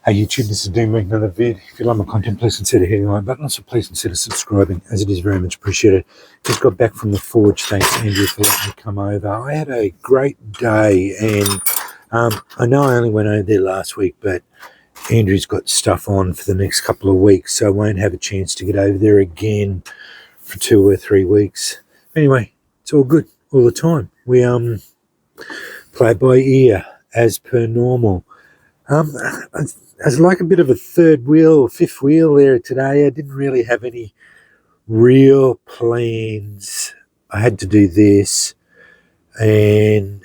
Hey YouTube, this is Dean making another vid. If you like my content, please consider hitting the like button. Also, please consider subscribing, as it is very much appreciated. Just got back from the forge. Thanks, Andrew, for letting me come over. I had a great day, and I know I only went over there last week, but Andrew's got stuff on for the next couple of weeks, so I won't have a chance to get over there again for 2 or 3 weeks. Anyway, it's all good all the time. We play it by ear as per normal. I was like a bit of a third wheel or fifth wheel there today. I didn't really have any real plans. I had to do this, and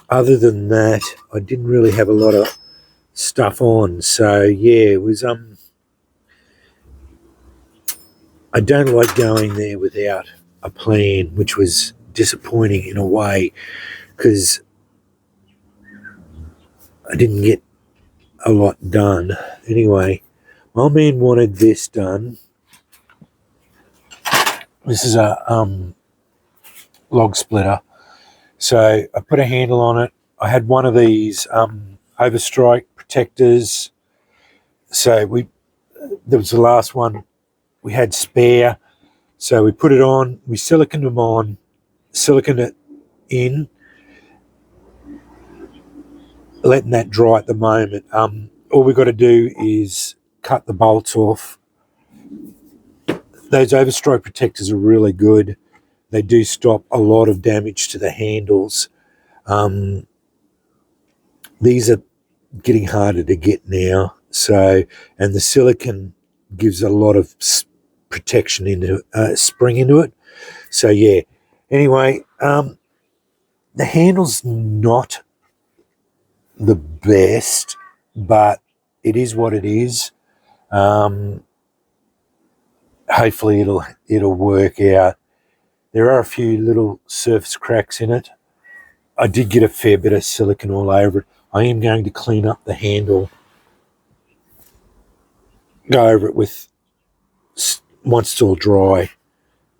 other than that, I didn't really have a lot of stuff on. So yeah, it was I don't like going there without a plan, which was disappointing in a way because I didn't get a lot done. Anyway, my man wanted this done. This is a log splitter. So I put a handle on it. I had one of these overstrike protectors. So that was the last one we had spare. So we put it on, we siliconed them on, siliconed it in, letting that dry at the moment. All we've got to do is cut the bolts off. Those overstrike protectors are really good. They do stop a lot of damage to the handles. These are getting harder to get now. So, and the silicon gives a lot of protection into spring into it. So yeah. Anyway, the handle's not the best, but it is what it is. Hopefully it'll work out. There are a few little surface cracks in it. I did get a fair bit of silicon all over it. I am going to clean up the handle, go over it with, once it's all dry,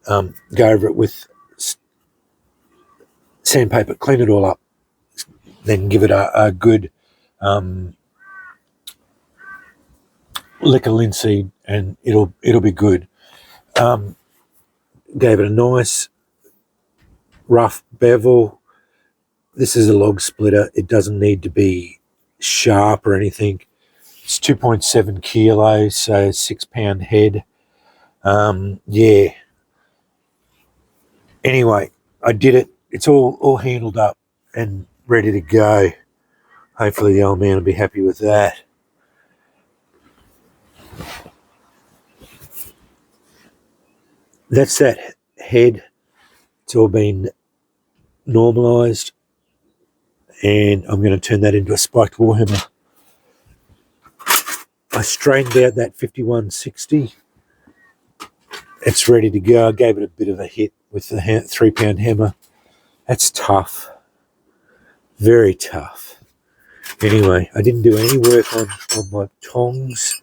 go over it with sandpaper, clean it all up, then give it a good lick of linseed, and it'll be good. Gave it a nice rough bevel. This is a log splitter. It doesn't need to be sharp or anything. It's 2.7 kilos, so 6 pound head. Yeah. Anyway, I did it. It's all handled up and ready to go. Hopefully the old man will be happy with that. That's that head. It's all been normalised, and I'm going to turn that into a spiked warhammer. I straightened out that 5160. It's ready to go. I gave it a bit of a hit with the 3 pound hammer. That's tough. Very tough. Anyway, I didn't do any work on my tongs,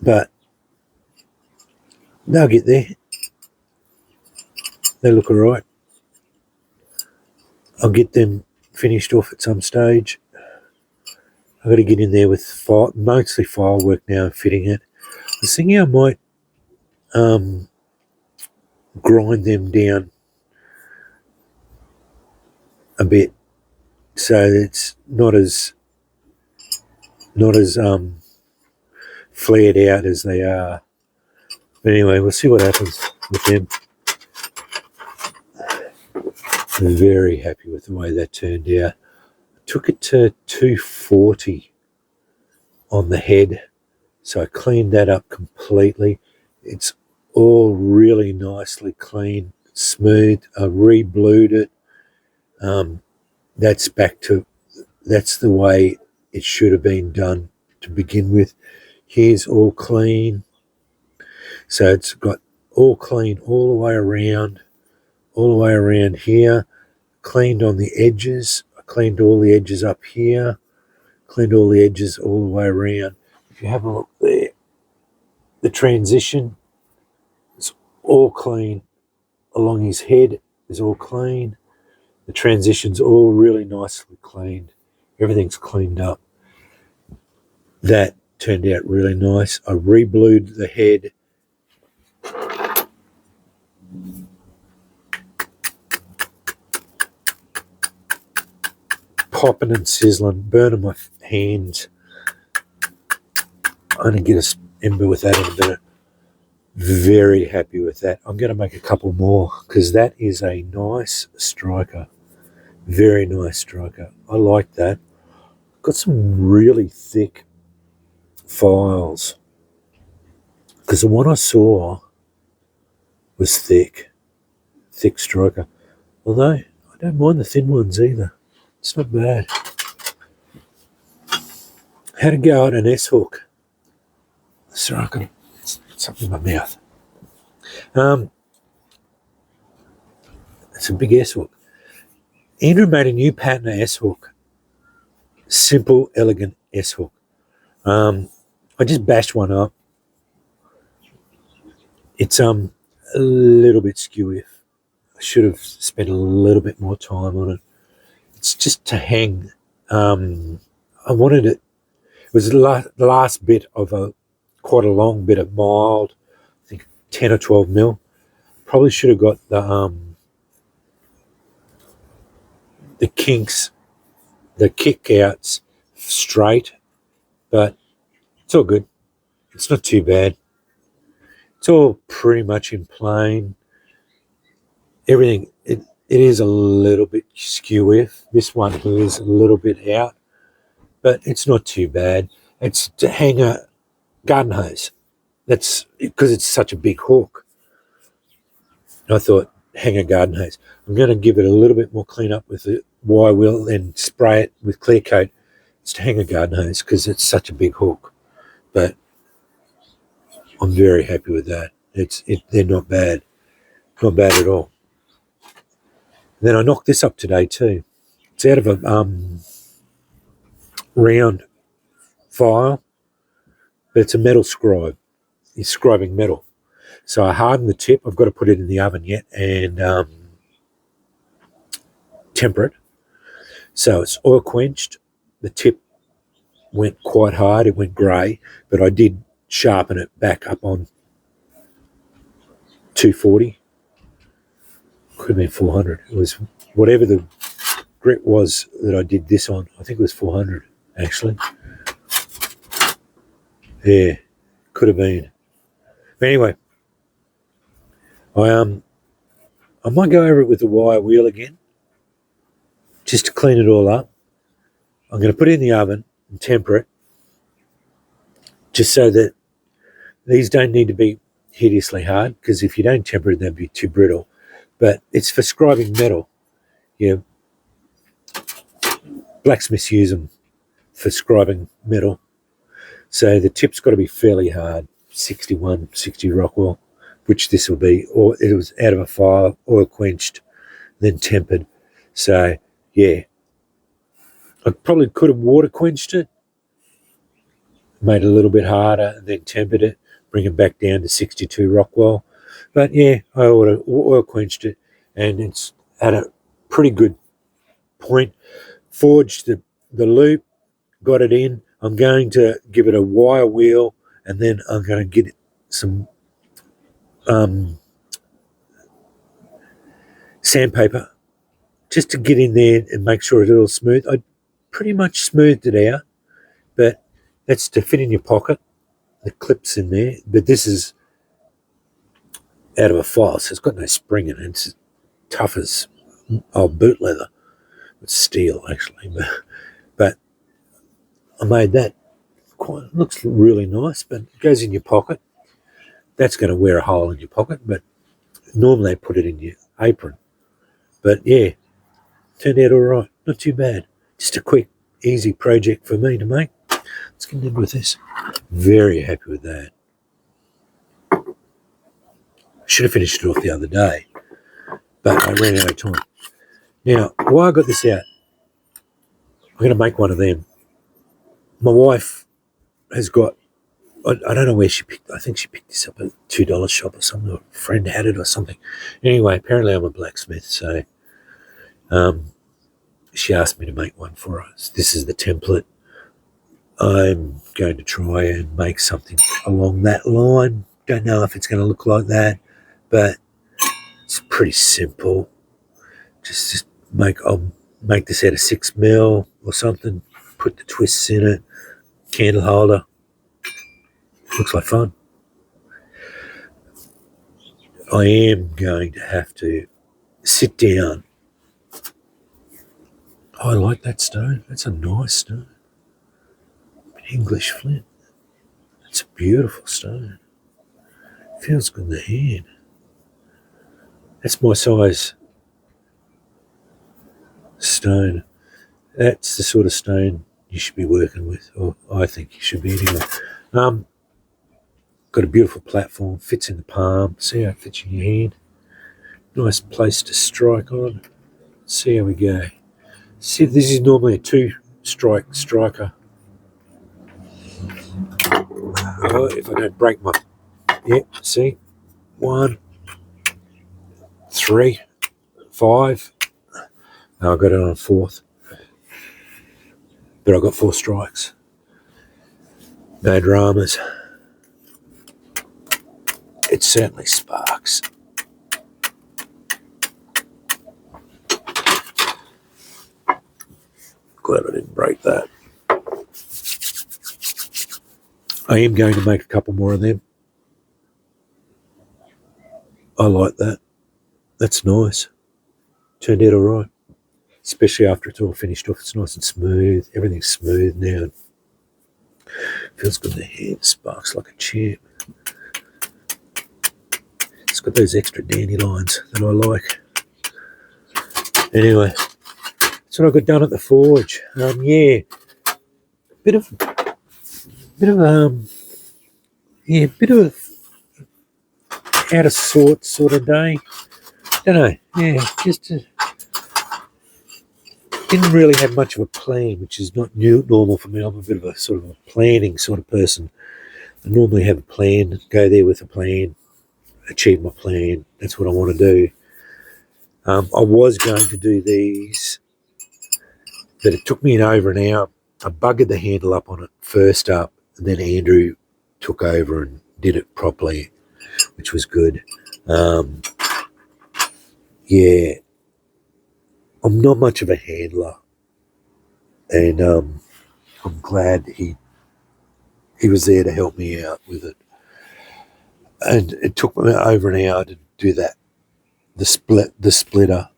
but they'll get there. They look all right. I'll get them finished off at some stage. I've got to get in there with mostly file work now, fitting it. I was thinking I might grind them down a bit so it's not as flared out as they are. But anyway, we'll see what happens with them. I'm very happy with the way that turned out. I took it to 240 on the head, so I cleaned that up completely. It's all really nicely clean, smooth. I re-blued it. That's the way it should have been done to begin with. Here's all clean. So it's got all clean all the way around here. Cleaned on the edges. I cleaned all the edges up here. Cleaned all the edges all the way around. If you have a look there, the transition is all clean. Along his head is all clean. The transition's all really nicely cleaned. Everything's cleaned up. That turned out really nice. I re-blued the head. Popping and sizzling, burning my hands. I'm going to get a ember with that in a minute. Very happy with that. I'm going to make a couple more because that is a nice striker. Very nice striker. I like that. Got some really thick files because the one I saw was thick striker. Although I don't mind the thin ones either. It's not bad. How to go at an S-hook. Sorry, I got something in my mouth. It's a big S-hook. Andrew made a new pattern of S-hook. Simple, elegant S-hook. I just bashed one up. It's a little bit skewy. I should have spent a little bit more time on it. It's just to hang. I wanted it. It was the last bit of quite a long bit of mild, I think 10 or 12 mil. Probably should have got the kinks, the kick outs straight, but it's all good. It's not too bad. It's all pretty much in plane. Everything, it is a little bit skewy. This one here is a little bit out, but it's not too bad. It's to hang a garden hose. That's because it's such a big hook. I thought, hang a garden hose. I'm going to give it a little bit more clean up with the wire wheel and spray it with clear coat. It's to hang a garden hose because it's such a big hook. But I'm very happy with that. They're not bad. Not bad at all. Then I knocked this up today too. It's out of a round file, but it's a metal scribe. It's scribing metal. So I hardened the tip. I've got to put it in the oven yet and temper it. So it's oil quenched. The tip went quite hard. It went grey, but I did sharpen it back up on 240. Could have been 400. It was whatever the grit was that I did this on. I think it was 400 actually. Yeah, could have been. But anyway, I might go over it with the wire wheel again, just to clean it all up. I'm going to put it in the oven and temper it, just so that these don't need to be hideously hard, because if you don't temper it, they'd be too brittle. But it's for scribing metal. Yeah, blacksmiths use them for scribing metal. So the tip's got to be fairly hard, 61, 60 Rockwell, which this will be, or it was out of a file, oil quenched, then tempered. So, yeah. I probably could have water quenched it, made it a little bit harder, and then tempered it, bring it back down to 62 Rockwell. But yeah, I oil quenched it, and it's at a pretty good point. Forged the loop, got it in. I'm going to give it a wire wheel, and then I'm going to get some sandpaper just to get in there and make sure it's all smooth. I pretty much smoothed it out, but that's to fit in your pocket. The clip's in there, but this is out of a file, so it's got no spring in it. It's tough as old boot leather. It's steel, actually, but I made that. Looks really nice, but it goes in your pocket. That's going to wear a hole in your pocket, but normally they put it in your apron. But yeah, turned out all right. Not too bad. Just a quick, easy project for me to make. Let's continue with this. Very happy with that. Should have finished it off the other day, but I ran out of time. Now, why I got this out, I'm going to make one of them. My wife has got, I don't know where she picked, I think she picked this up at a $2 shop or something, or a friend had it or something. Anyway, apparently I'm a blacksmith, so she asked me to make one for us. This is the template. I'm going to try and make something along that line. Don't know if it's going to look like that, but it's pretty simple. I'll make this out of 6mm or something, put the twists in it, candle holder. Looks like fun. I am going to have to sit down. Oh, I like that stone. That's a nice stone. English flint. It's a beautiful stone. Feels good in the hand. That's my size stone. That's the sort of stone you should be working with, or I think you should be anyway. Got a beautiful platform, fits in the palm. See how it fits in your hand. Nice place to strike on. See how we go. See, this is normally a 2-striker. If I don't break my... Yeah, see? 1, 3, 5. No, I got it on a 4th. But I got 4 strikes. No dramas. It certainly sparks. Glad I didn't break that. I am going to make a couple more of them. I like that. That's nice. Turned out all right. Especially after it's all finished off. It's nice and smooth. Everything's smooth now. Feels good in the hand. Sparks like a champ. It's got those extra dandelions that I like. Anyway, that's what I got done at the forge. Yeah, bit of out of sorts sort of day. Don't know. Yeah, just didn't really have much of a plan, which is not normal for me. I'm a bit of a sort of a planning sort of person. I normally have a plan, go there with a plan, achieve my plan. That's what I want to do. I was going to do these, but it took me over an hour. I buggered the handle up on it first up, and then Andrew took over and did it properly, which was good. Yeah, I'm not much of a handler, and I'm glad he was there to help me out with it. And it took me over an hour to do that, the splitter,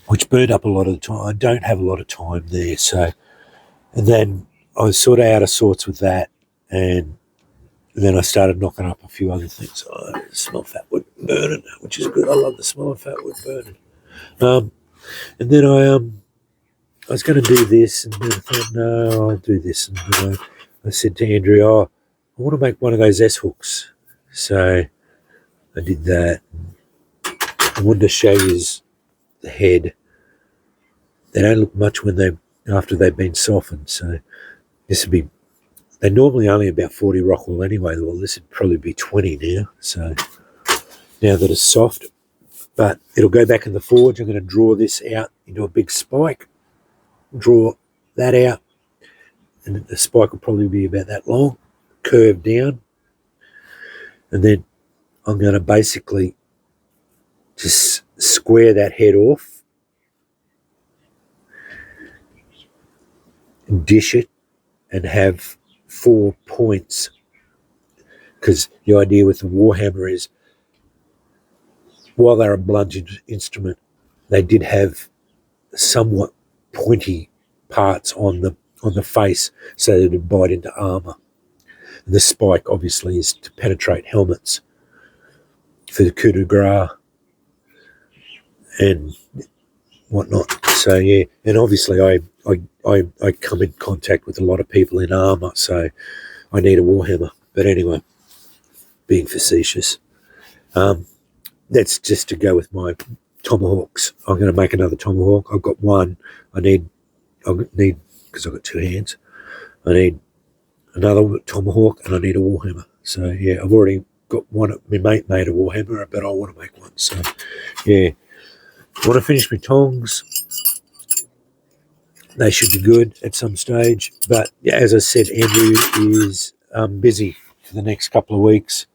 which burned up a lot of the time. I don't have a lot of time there, so. And then I was sort of out of sorts with that, and then I started knocking up a few other things. I smell fat wood burning, which is good. I love the smell of fat wood burning. And then I was going to do this, and then I thought, no, I'll do this. And I said to Andrew, I want to make one of those S-hooks. So I did that. I wanted to show you the head. They don't look much after they've been softened. So this would be, they're normally only about 40 Rockwool anyway. Well, this would probably be 20 now. So now that it's soft, but it'll go back in the forge. I'm going to draw this out into a big spike, draw that out, and the spike will probably be about that long, curved down. And then I'm going to basically just square that head off and dish it and have 4 points, because the idea with the Warhammer is, while they're a blunt instrument, they did have somewhat pointy parts on the face so that it would bite into armour. And the spike obviously is to penetrate helmets for the coup de grace and whatnot. So yeah, and obviously I come in contact with a lot of people in armour, so I need a Warhammer. But anyway, being facetious. That's just to go with my tomahawks. I'm going to make another tomahawk. I've got one. I need because I've got 2 hands. I need another tomahawk, and I need a Warhammer. So yeah, I've already got one. My mate made a Warhammer, but I want to make one. So yeah, I want to finish my tongs. they should be good at some stage. But yeah, as I said, Andrew is busy for the next couple of weeks.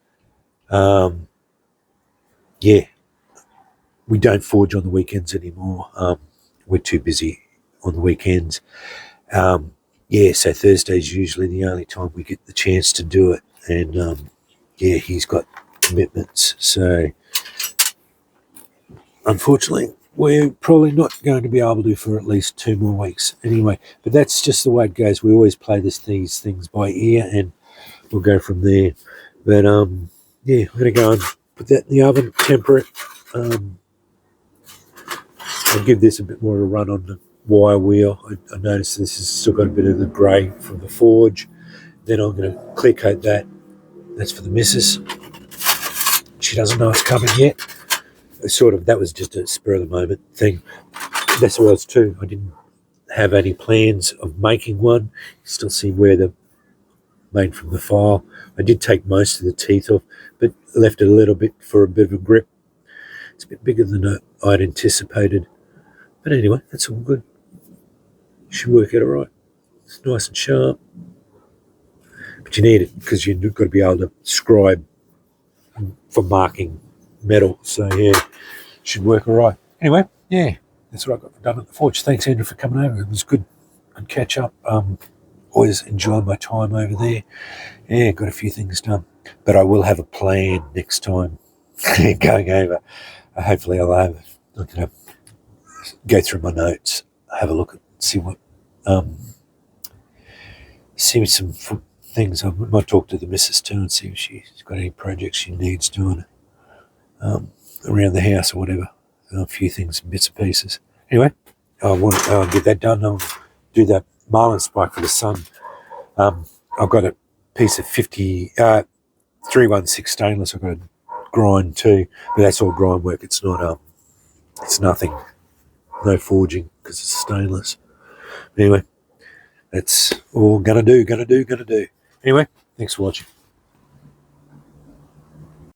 Yeah, we don't forge on the weekends anymore. We're too busy on the weekends. Yeah, so Thursday's usually the only time we get the chance to do it. And yeah, he's got commitments. So unfortunately, we're probably not going to be able to for at least 2 more weeks anyway. But that's just the way it goes. We always play these things by ear, and we'll go from there. But yeah, I'm going to go and put that in the oven, temper it. I'll give this a bit more of a run on the wire wheel. I noticed this has still got a bit of the grey from the forge. Then I'm going to clear coat that. That's for the missus. She doesn't know it's coming yet. That was just a spur of the moment thing. That's what else too. I didn't have any plans of making one. You still see where the made from the file. I did take most of the teeth off, but left it a little bit for a bit of a grip. It's a bit bigger than I'd anticipated. But anyway, that's all good. Should work out all right. It's nice and sharp. But you need it because you've got to be able to scribe for marking metal. So yeah, should work all right. Anyway, yeah, that's what I got done at the forge. Thanks, Andrew, for coming over. It was good catch up. Always enjoy my time over there. Yeah, got a few things done. But I will have a plan next time going over. Hopefully I'm going to go through my notes, have a look at, see what, see some things. I might talk to the missus too and see if she's got any projects she needs doing around the house or whatever. A few things, bits and pieces. Anyway, I'll get that done. I'll do that marlin spike for the sun. I've got a piece of 316 stainless I've got to grind too, but that's all grind work. It's not, it's nothing, no forging because it's stainless. Anyway, that's all gonna do. Anyway, thanks for watching.